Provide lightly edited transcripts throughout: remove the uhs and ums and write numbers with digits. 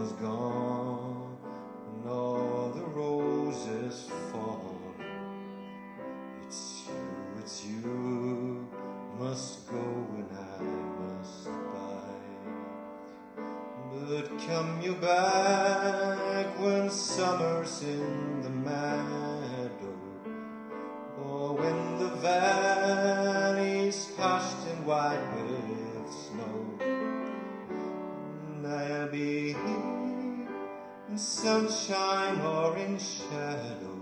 Summer's gone and all the roses fall. It's you must go and I must bide. But come you back when summer's in the meadow, or when the valley's hushed and white with snow. And I'll be here in sunshine or in shadow.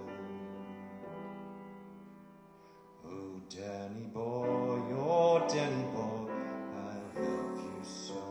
Oh, Danny boy, oh, Danny boy, I love you so.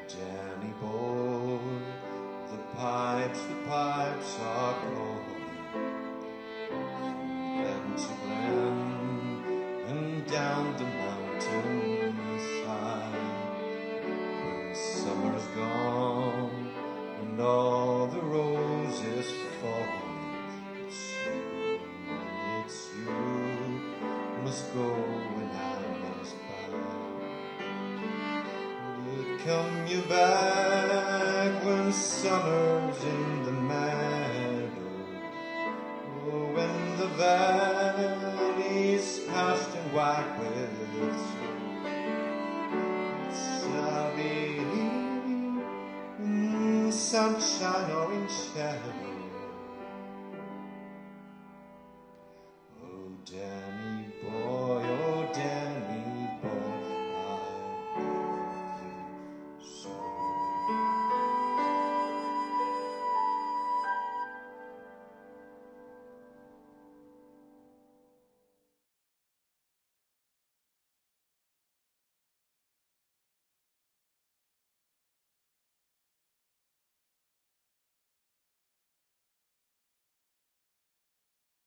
Danny boy, the pipes are calling, glen to glen and down the mountain side. When summer's gone and all the roses fall, it's you must go and I must bide. Come you back when summer's in the meadow, or when the valley's hushed and white with snow. I'll be here in sunshine or in shadow.